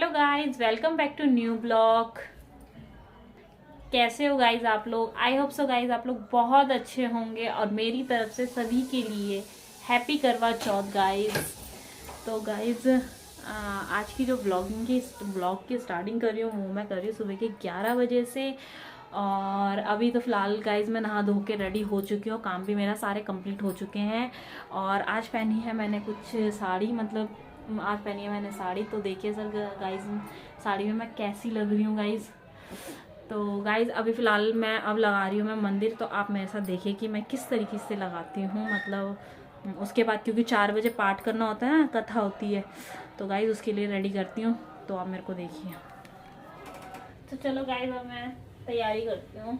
Hello guys, welcome back to new blog. कैसे हो guys आप लोग? आई होप सो गाइज आप लोग बहुत अच्छे होंगे और मेरी तरफ से सभी के लिए हैप्पी करवा चौथ गाइज। तो गाइज आज की जो ब्लॉग की स्टार्टिंग कर रही हूँ वो मैं कर रही हूँ सुबह के 11 बजे से। और अभी तो फ़िलहाल गाइज मैं नहा धो के रेडी हो चुकी हूँ, काम भी मेरा सारे कंप्लीट हो चुके हैं। और आज पहनी है मैंने कुछ साड़ी, मतलब आज पहनी है मैंने साड़ी। तो देखिए सर गाइज साड़ी में मैं कैसी लग रही हूँ गाइज। तो गाइज अभी फ़िलहाल मैं अब लगा रही हूँ मैं मंदिर, तो आप मेरे साथ देखिए कि मैं किस तरीके से लगाती हूँ। मतलब उसके बाद क्योंकि 4 बजे पाठ करना होता है ना, कथा होती है, तो गाइज उसके लिए रेडी करती हूँ। तो आप मेरे को देखिए। तो चलो गाइज अब मैं तैयारी करती हूँ।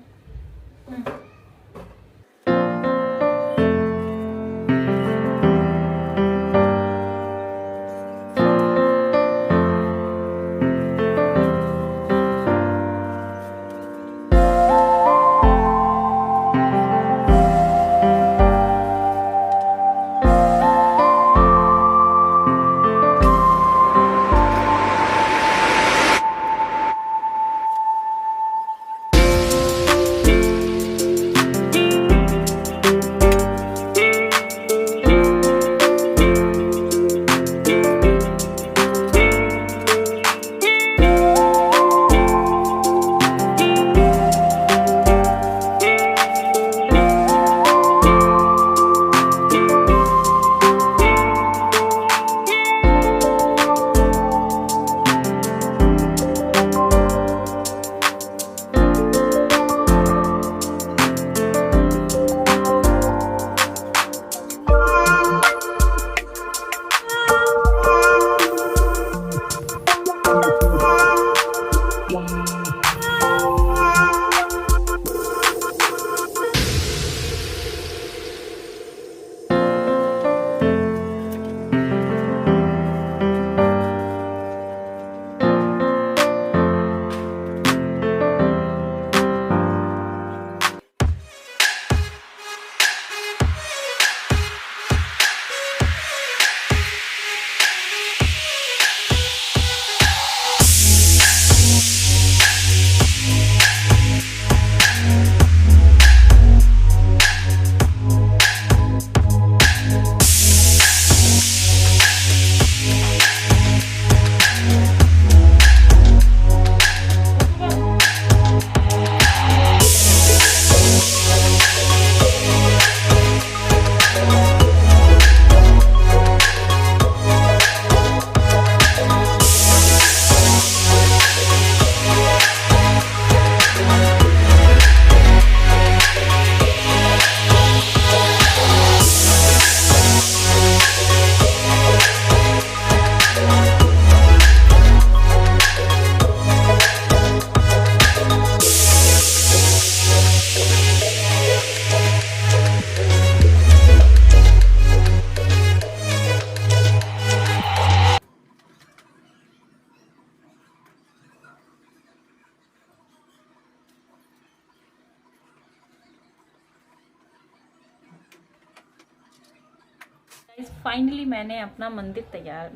फाइनली मैंने अपना मंदिर तैयार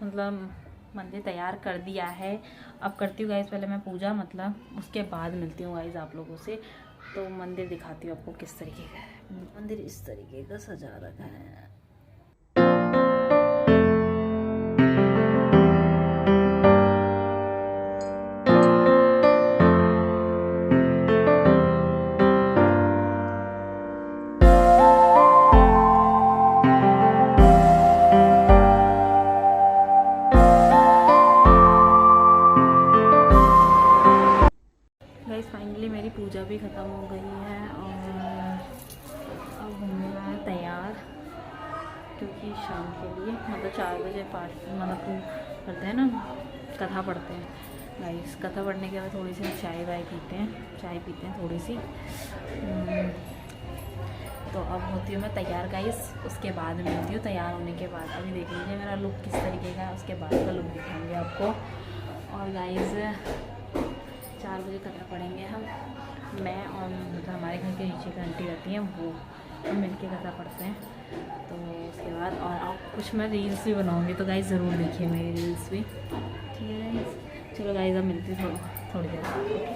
कर दिया है। अब करती हूँ गाइस पहले मैं पूजा, मतलब उसके बाद मिलती हूँ गाइस आप लोगों से। तो मंदिर दिखाती हूँ आपको किस तरीके का है। मंदिर इस तरीके का सजा रखा है। फाइनली मेरी पूजा भी ख़त्म हो गई है और अब होने वाला है तैयार, क्योंकि शाम के लिए मतलब 4 बजे पाठ मतलब करते हैं ना, कथा पढ़ते हैं गाइस। कथा पढ़ने के बाद थोड़ी सी चाय पीते हैं थोड़ी सी। तो अब होती हूँ मैं तैयार गाइस, उसके बाद मिलती हूँ तैयार होने के बाद। अभी देख लीजिए मेरा लुक किस तरीके का है, उसके बाद का लुक दिखाएंगे आपको। और गाइस 4 बजे कथा पढ़ेंगे हम, मैं और मतलब हमारे घर के नीचे की आंटी रहती हैं, वो हम मिल के कथा पढ़ते हैं। तो उसके बाद और आप कुछ मैं रील्स भी बनाऊँगी, तो गाइस ज़रूर देखिए मेरी रील्स भी, ठीक है गाइस। चलो गाइस, अब मिलते हैं थोड़ी देर बाद।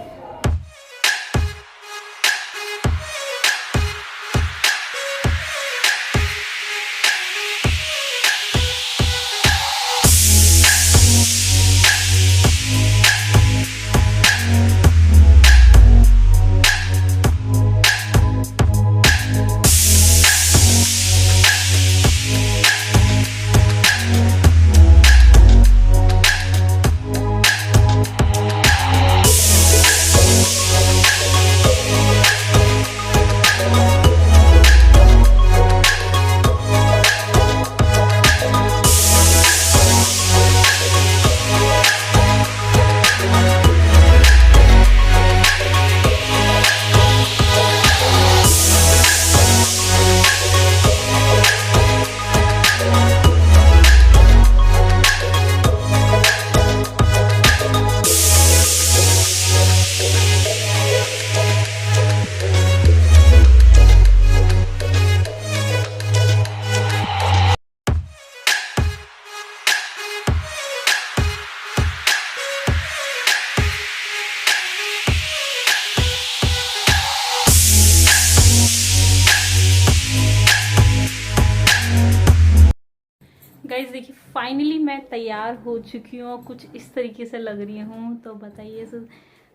गाइज देखिए, फाइनली मैं तैयार हो चुकी हूँ और कुछ इस तरीके से लग रही हूँ। तो बताइए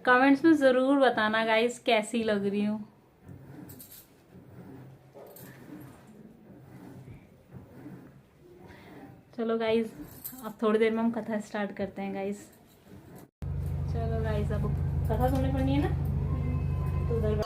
कमेंट्स में ज़रूर बताना गाइज कैसी लग रही हूँ। चलो गाइज, अब थोड़ी देर में हम कथा स्टार्ट करते हैं गाइज। चलो गाइज, अब कथा सुनने पड़नी है ना, तो उधर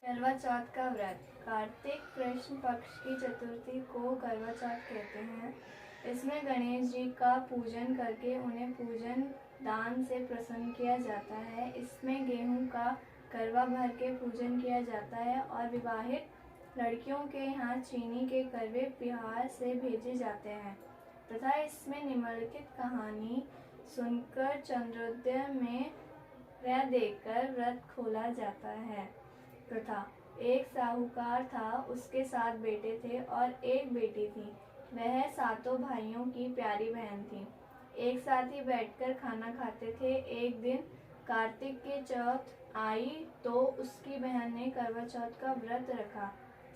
करवा चौथ का व्रत। कार्तिक कृष्ण पक्ष की चतुर्थी को करवा चौथ कहते हैं। इसमें गणेश जी का पूजन करके उन्हें पूजन दान से प्रसन्न किया जाता है। इसमें गेहूं का करवा भर के पूजन किया जाता है और विवाहित लड़कियों के यहाँ चीनी के करवे बिहार से भेजे जाते हैं तथा इसमें निम्नलिखित कहानी सुनकर चंद्रोदय में वह देकर व्रत खोला जाता है। प्रथा। एक साहूकार था, उसके 7 बेटे थे और एक बेटी थी। वह 7 भाइयों की प्यारी बहन थी। एक साथ ही बैठकर खाना खाते थे। एक दिन कार्तिक की चौथ आई तो उसकी बहन ने करवा चौथ का व्रत रखा।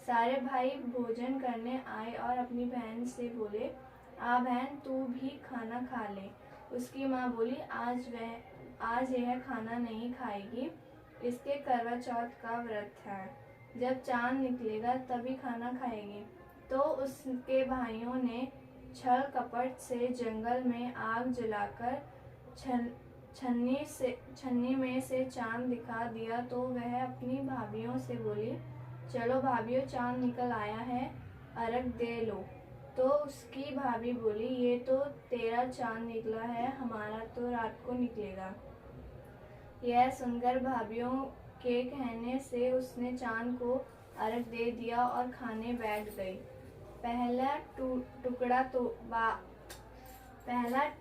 सारे भाई भोजन करने आए और अपनी बहन से बोले, आ बहन तू भी खाना खा ले। उसकी माँ बोली, आज यह खाना नहीं खाएगी, इसके करवा चौथ का व्रत है। जब चांद निकलेगा तभी खाना खाएगी। तो उसके भाइयों ने छल कपट से जंगल में आग जलाकर छन्नी में से चांद दिखा दिया। तो वह अपनी भाभियों से बोली, चलो भाभियों, चांद निकल आया है, अर्घ दे लो। तो उसकी भाभी बोली, ये तो तेरा चांद निकला है, हमारा तो रात को निकलेगा। यह सुनकर भाभियों के कहने से उसने चांद को अर्घ दे दिया और खाने बैठ गई। पहला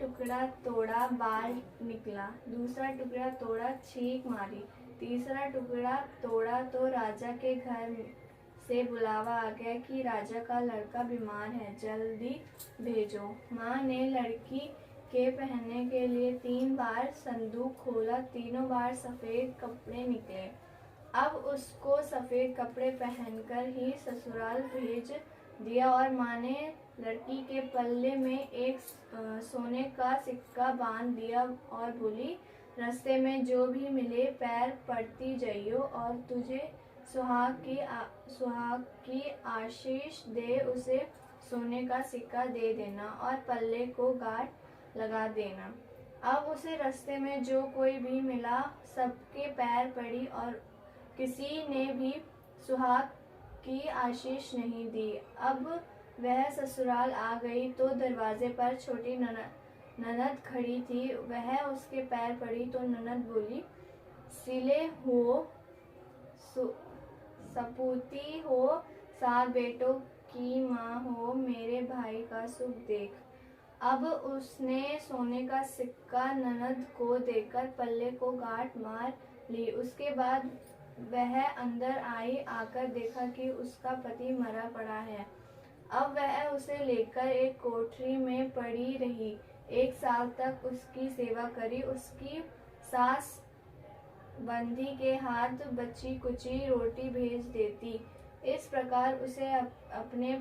टुकड़ा तोड़ा बाल निकला, दूसरा टुकड़ा तोड़ा छींक मारी, तीसरा टुकड़ा तोड़ा तो राजा के घर से बुलावा आ गया कि राजा का लड़का बीमार है, जल्दी भेजो। माँ ने लड़की के पहनने के लिए 3 बार संदूक खोला, तीनों बार सफ़ेद कपड़े निकले। अब उसको सफ़ेद कपड़े पहनकर ही ससुराल भेज दिया और माँ ने लड़की के पल्ले में एक सोने का सिक्का बांध दिया और बोली, रास्ते में जो भी मिले पैर पड़ती जाइयो और तुझे सुहाग की आशीष दे उसे सोने का सिक्का दे देना और पल्ले को गांठ लगा देना। अब उसे रास्ते में जो कोई भी मिला सबके पैर पड़ी और किसी ने भी सुहाग की आशीष नहीं दी। अब वह ससुराल आ गई तो दरवाजे पर छोटी ननद खड़ी थी। वह उसके पैर पड़ी तो ननद बोली, सिले हो, सपूती हो, 7 बेटों की माँ हो, मेरे भाई का सुख देख। अब उसने सोने का सिक्का ननद को देकर पल्ले को गांठ मार ली। उसके बाद वह अंदर आई। आकर देखा कि उसका पति मरा पड़ा है। अब वह उसे लेकर एक कोठरी में पड़ी रही। 1 साल तक उसकी सेवा करी। उसकी सास बंदी के हाथ बची कुची रोटी भेज देती। इस प्रकार उसे अपने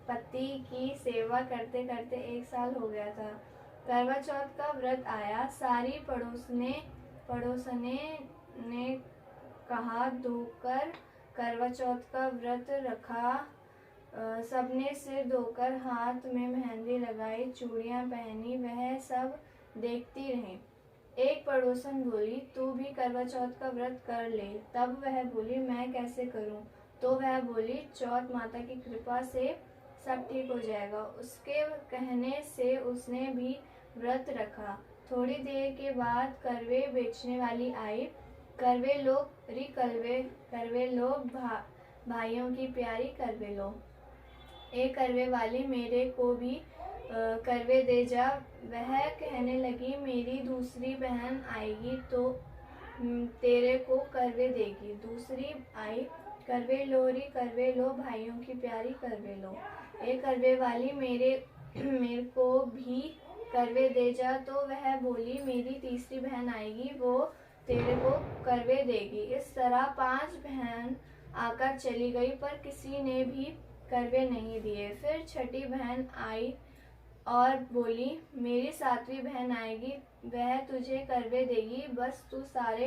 पति की सेवा करते करते 1 साल हो गया था। करवा चौथ का व्रत आया। सारी पड़ोसने ने कहा धोकर करवा चौथ का व्रत रखा। सबने सिर धोकर हाथ में मेहंदी लगाई, चूड़ियां पहनी। वह सब देखती रही। एक पड़ोसन बोली, तू भी करवा चौथ का व्रत कर ले। तब वह बोली, मैं कैसे करूं? तो वह बोली, चौथ माता की कृपा से सब ठीक हो जाएगा। उसके कहने से उसने भी व्रत रखा। थोड़ी देर के बाद करवे बेचने वाली आई। करवे लो री करवे लो, भाइयों की प्यारी करवे लो। एक करवे वाली, मेरे को भी करवे दे जा। वह कहने लगी, मेरी दूसरी बहन आएगी तो तेरे को करवे देगी। दूसरी आई, करवे लो री करवे लो, भाइयों की प्यारी करवे लो। एक करवे वाली, मेरे को भी करवे दे जा। तो वह बोली, मेरी तीसरी बहन आएगी, वो तेरे को करवे देगी। इस तरह 5 बहन आकर चली गई, पर किसी ने भी करवे नहीं दिए। फिर छठी बहन आई और बोली, मेरी 7वीं बहन आएगी, वह तुझे करवे देगी। बस तू सारे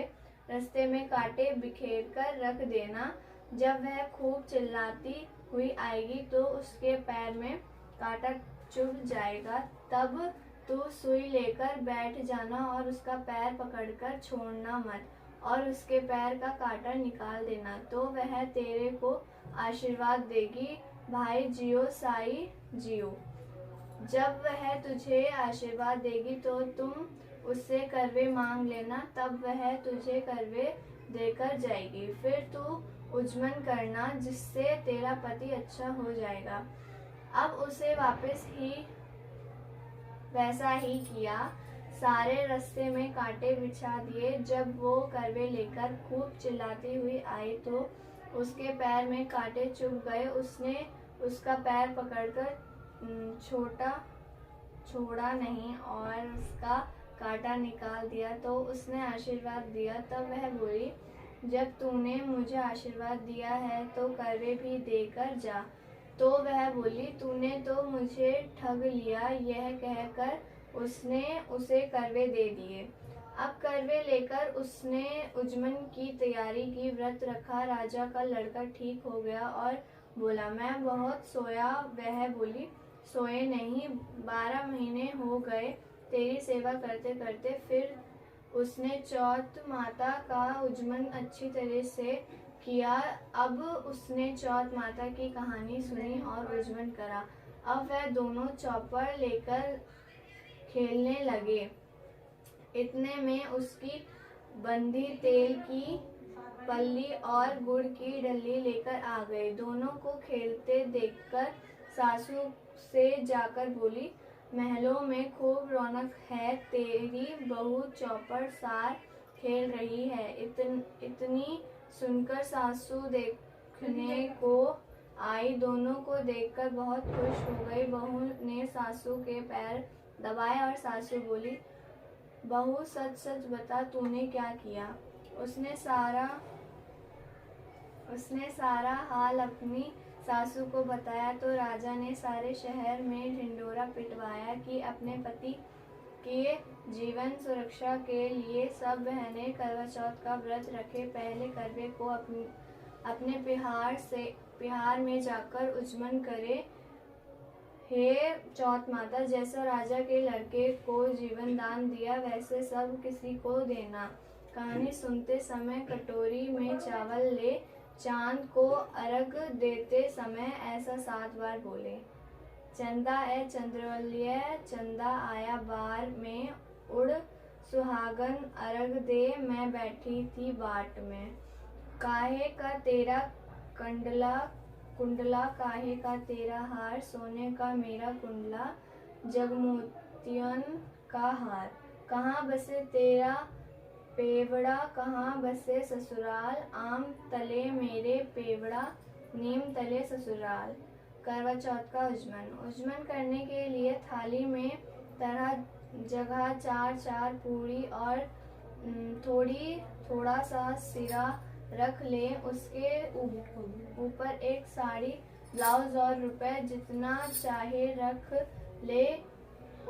रास्ते में कांटे बिखेर कर रख देना। जब वह खूब चिल्लाती हुई आएगी तो उसके पैर में कांटा चुभ जाएगा। तब तू सुई लेकर बैठ जाना और उसका पैर पकड़कर छोड़ना मत और उसके पैर का कांटा निकाल देना, तो वह तेरे को आशीर्वाद देगी। भाई जियो साई जियो। जब वह तुझे आशीर्वाद देगी तो तुम उससे करवे मांग लेना, तब वह तुझे करवे देकर जाएगी। फिर तू उज्मन करना, जिससे तेरा पति अच्छा हो जाएगा। अब उसे वापस ही वैसा ही किया। सारे रास्ते में कांटे बिछा दिए। जब वो करवे लेकर खूब चिल्लाती हुई आई तो उसके पैर में कांटे चुभ गए। उसने उसका पैर पकड़कर छोड़ा नहीं और उसका कांटा निकाल दिया। तो उसने आशीर्वाद दिया। तब वह बोली, जब तूने मुझे आशीर्वाद दिया है तो करवे भी देकर जा। तो वह बोली, तूने तो मुझे ठग लिया। यह कहकर उसने उसे करवे दे दिए। अब करवे लेकर उसने उज्मन की तैयारी की। व्रत रखा। राजा का लड़का ठीक हो गया और बोला, मैं बहुत सोया। वह बोली, सोए नहीं, 12 महीने हो गए तेरी सेवा करते करते। फिर उसने चौथ माता का उज्मन अच्छी तरह से किया। अब उसने चौथ माता की कहानी सुनी और उज्मन करा। अब वह दोनों चौपर लेकर खेलने लगे। इतने में उसकी बंदी तेल की पल्ली और गुड़ की डली लेकर आ गए। दोनों को खेलते देखकर सासू से जाकर बोली, महलों में खूब रौनक है, तेरी बहू चौपड़ सार खेल रही है। इतनी सुनकर सासू देखने को आई। दोनों को देखकर बहुत खुश हो गई। बहू ने सासू के पैर दबाए और सासू बोली, बहू सच सच बता, तूने क्या किया? उसने सारा हाल अपनी सासू को बताया तो राजा ने सारे शहर में ढिंढोरा पिटवाया कि अपने पति के जीवन सुरक्षा के लिए सब बहनें करवा चौथ का व्रत रखे। पहले करवे को अपने पिहार में जाकर उज्मन करे। हे चौथ माता, जैसा राजा के लड़के को जीवन दान दिया वैसे सब किसी को देना। कहानी सुनते समय कटोरी में चावल ले चांद को अर्घ देते समय ऐसा 7 बार बोले। चंदा ए चंद्रवल्लिय चंदा आया बार में, उड़ सुहागन अर्घ दे मैं बैठी थी बाट में। काहे का तेरा कुंडला कुंडला, काहे का तेरा हार, सोने का मेरा कुंडला जगमोतियन का हार। कहाँ बसे तेरा पेवड़ा, कहाँ बसे ससुराल, आम तले मेरे पेवड़ा नीम तले ससुराल। करवा चौथ का उज्जमन करने के लिए थाली में तरह जगह 4 पूरी और थोड़ा सा सिरा रख ले। उसके ऊपर एक साड़ी, ब्लाउज और रुपए जितना चाहे रख ले।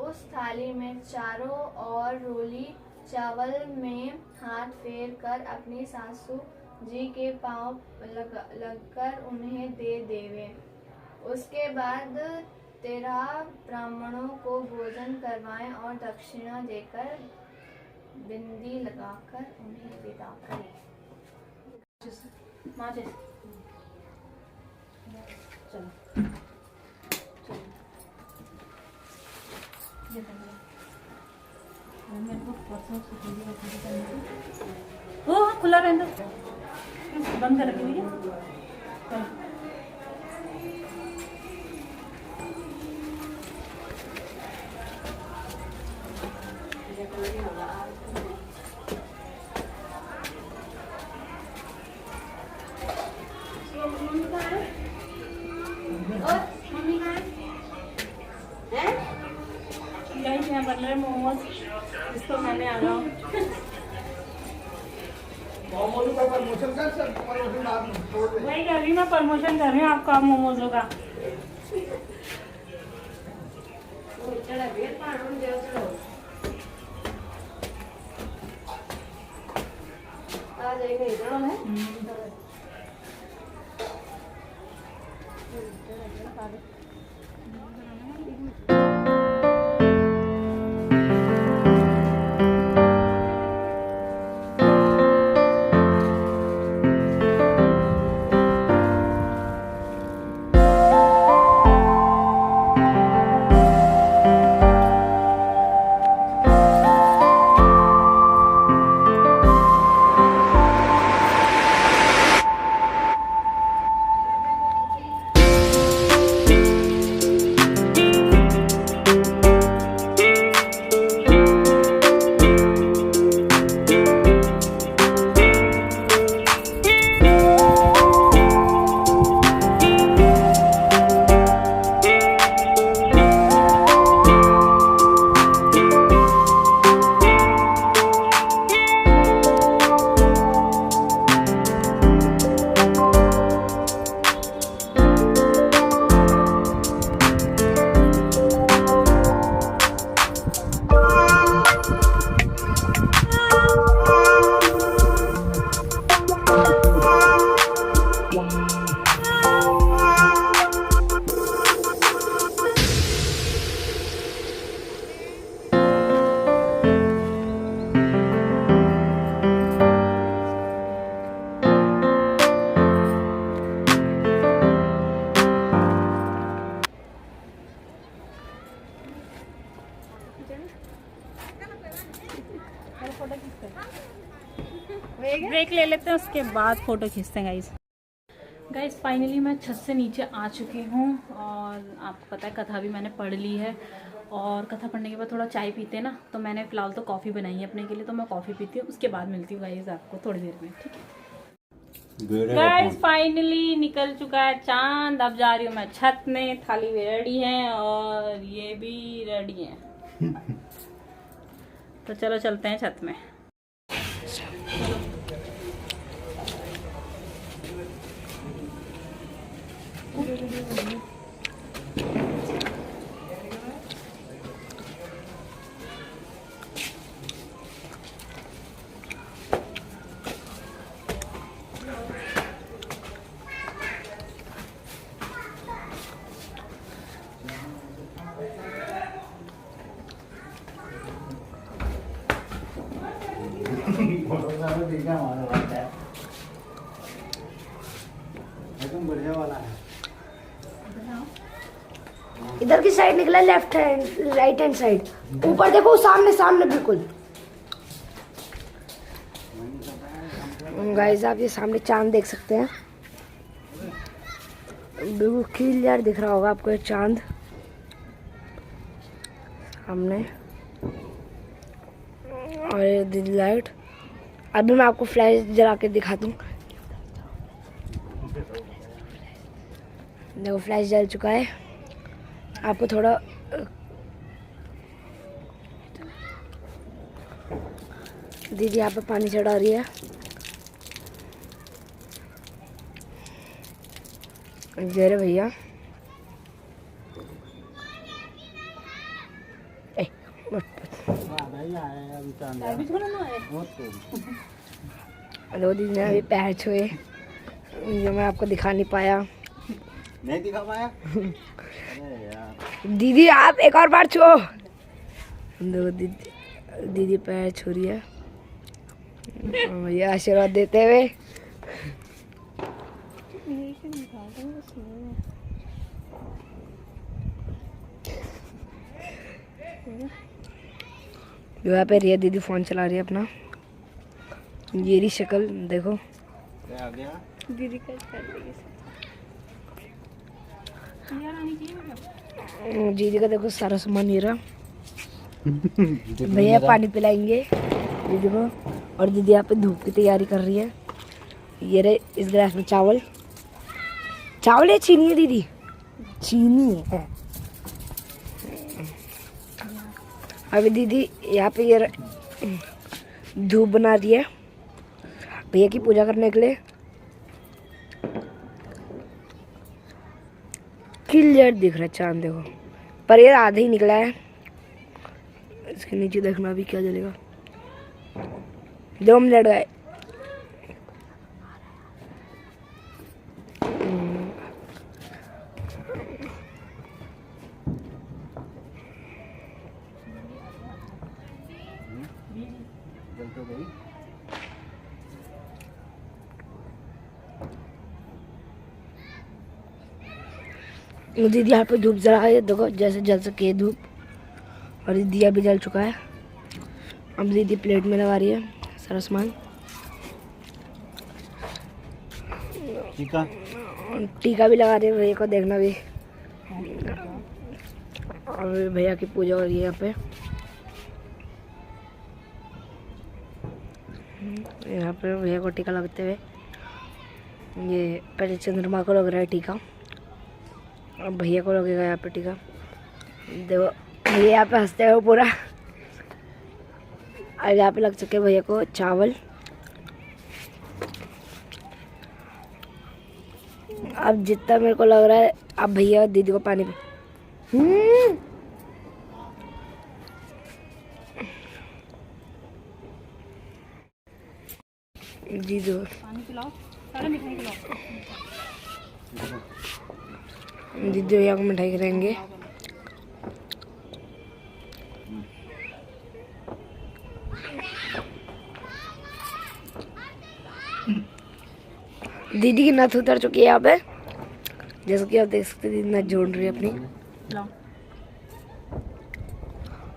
उस थाली में चारों और रोली चावल में हाथ फेर कर अपनी सासू जी के पांव लगकर उन्हें दे देवे। उसके बाद 13 ब्राह्मणों को भोजन करवाएं और दक्षिणा देकर बिंदी लगाकर उन्हें विदा करें। ओ हाँ, खुला रहने दो, बंद कर रखी भैया। यहाँ बन रहे मोमोज, इसको खाने आ रहा हूँ। वही कर रही मैं, प्रमोशन कर रही हूँ आपका मोमोजों का। ब्रेक ले लेते हैं, उसके बाद फोटो खींचते हैं गाइस। फाइनली मैं छत से नीचे आ चुकी हूँ और आपको पता है कथा भी मैंने पढ़ ली है। और कथा पढ़ने के बाद थोड़ा चाय पीते हैं ना, तो मैंने फ़िलहाल तो कॉफ़ी बनाई है अपने के लिए, तो मैं कॉफ़ी पीती हूँ, उसके बाद मिलती हूँ गाइस आपको थोड़ी देर में, ठीक है। गाइस फाइनली निकल चुका है चांद। अब जा रही हूँ मैं छत में, थाली भी रेडी है और ये भी रेडी है। तो चलो चलते हैं छत में। वाला है। इधर की साइड निकला, left hand right hand side, ऊपर देखो, सामने सामने बिल्कुल। गाइस आप ये सामने चांद देख सकते हैं, बिल्कुल क्लियर दिख रहा होगा आपको ये चांद सामने। और ये दिन लाइट, अभी मैं आपको फ्लैश जला के दिखा दूं। देखो फ्लैश जल चुका है। आपको थोड़ा दीदी यहाँ पे पानी चढ़ा रही है। दे रहे भैया, हेलो दीदी ने अभी पैर छुए, जो मैं आपको दिखा नहीं पाया। नहीं दिखा पाया। अरे यार दीदी आप एक और बार छुओ। दो दीदी पैर छू रही है, भैया आशीर्वाद देते हुए। यहाँ पे रिया दीदी फोन चला रही है अपना। ये रही शक्ल देखो, क्या आ गया? दीदी का कर रही है। दीदी का देखो सारा सामान ये रहा। भैया पानी पिलाएंगे दीदी को, और दीदी यहाँ पे धूप की तैयारी कर रही है। ये रहे इस गिलास में चावल। चावल है चीनी है दीदी? चीनी है। अभी दीदी यहाँ पे ये धूप बना रही है भैया की पूजा करने के लिए। क्लियर दिख रहा है चांद देखो, पर ये आधा ही निकला है। इसके नीचे देखना अभी क्या जलेगा। 2 मिनट गए। जल तो गई। दीदी यहाँ पे धूप जला है, देखो जैसे जल सके है धूप। और दिया भी जल चुका है। अब दीदी प्लेट में लगा रही है सारा सामान। टीका टीका भी लगा रही है भैया को, देखना भी। और भैया की पूजा हो रही है यहाँ पे। यहाँ पे भैया को टीका लगते हुए, ये पहले चंद्रमा को लग रहा है टीका, अब भैया को लगेगा यहाँ पे टीका। देखो भैया यहाँ पे हंसते हुए पूरा। और यहाँ पे लग चुके भैया को चावल। अब जितना मेरे को लग रहा है, अब भैया दीदी को पानी दीदी पानी पिलाओ, सारा मिठाई खिलाओ। दीदी भैया को मिठाई खिलाएंगे। दीदी की नथ उतर चुकी है यहाँ पे, जैसे कि आप देख सकते हैं। दीदी नथ जोड़ रही है अपनी। लाओ।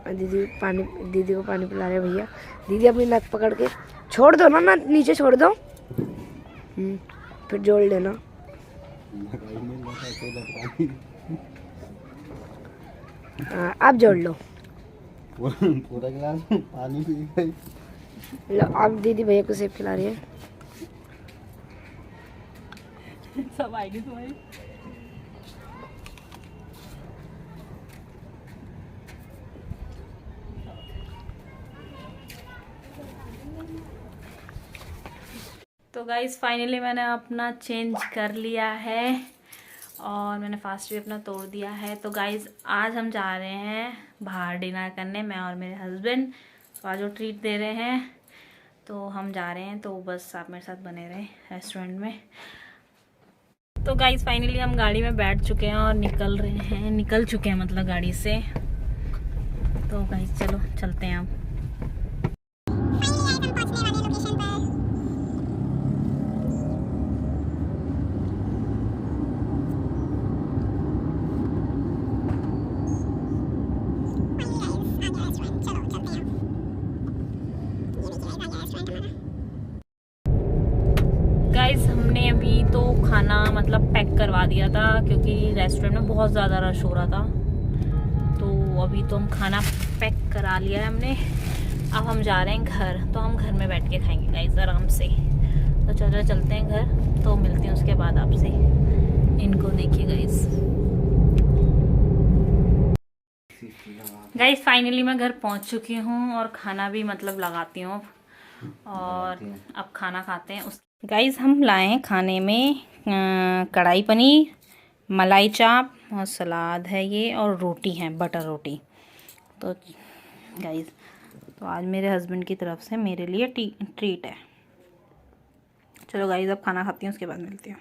और दीदी को पानी पिला रहे भैया। दीदी अपनी नथ पकड़ के छोड़ दो ना, नथ नीचे छोड़ दो, फिर जोड़ लेना। आप जोड़ लो। पूरा गिलास पानी पी गई। लो, अब दीदी भैया को सेब खिला रही है। सब आएगी तुम्हारी। तो गाइस फाइनली मैंने अपना चेंज कर लिया है और मैंने फास्ट भी अपना तोड़ दिया है। तो गाइस आज हम जा रहे हैं बाहर डिनर करने, मैं और मेरे हस्बैंड। तो आज वो ट्रीट दे रहे हैं, तो हम जा रहे हैं। तो बस आप मेरे साथ बने रहें रेस्टोरेंट में। तो गाइस फाइनली हम गाड़ी में बैठ चुके हैं और निकल चुके हैं मतलब गाड़ी से। तो गाइस चलो चलते हैं अब। मतलब पैक करवा दिया था क्योंकि रेस्टोरेंट में बहुत ज़्यादा रश हो रहा था। तो अभी तो हम खाना पैक करा लिया है हमने। अब हम जा रहे हैं घर, तो हम घर में बैठ के खाएंगे गाइस आराम से। तो चलो चलते हैं घर, तो मिलते हैं उसके बाद आपसे। इनको देखिए गाइस फाइनली मैं घर पहुंच चुकी हूँ और खाना भी मतलब लगाती हूँ और अब खाना खाते हैं। उस गाइस हम लाए हैं खाने में कढ़ाई पनीर, मलाई चाप और सलाद है ये, और रोटी है बटर रोटी। तो गाइस तो आज मेरे हस्बैंड की तरफ से मेरे लिए ट्रीट है। चलो गाइस अब खाना खाती हूँ, उसके बाद मिलती हूँ।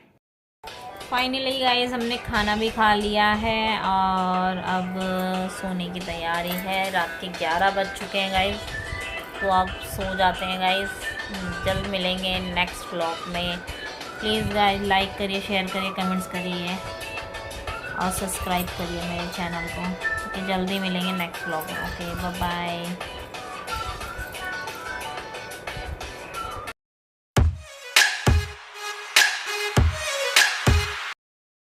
फाइनली गाइस हमने खाना भी खा लिया है और अब सोने की तैयारी है। रात के 11 बज चुके हैं गाइस, तो अब सो जाते हैं गाइस। जल्द मिलेंगे नेक्स्ट व्लॉग में। प्लीज़ गाइस लाइक करिए, शेयर करिए, कमेंट्स करिए और सब्सक्राइब करिए मेरे चैनल को। ओके जल्दी मिलेंगे नेक्स्ट व्लॉग में। Okay bye bye.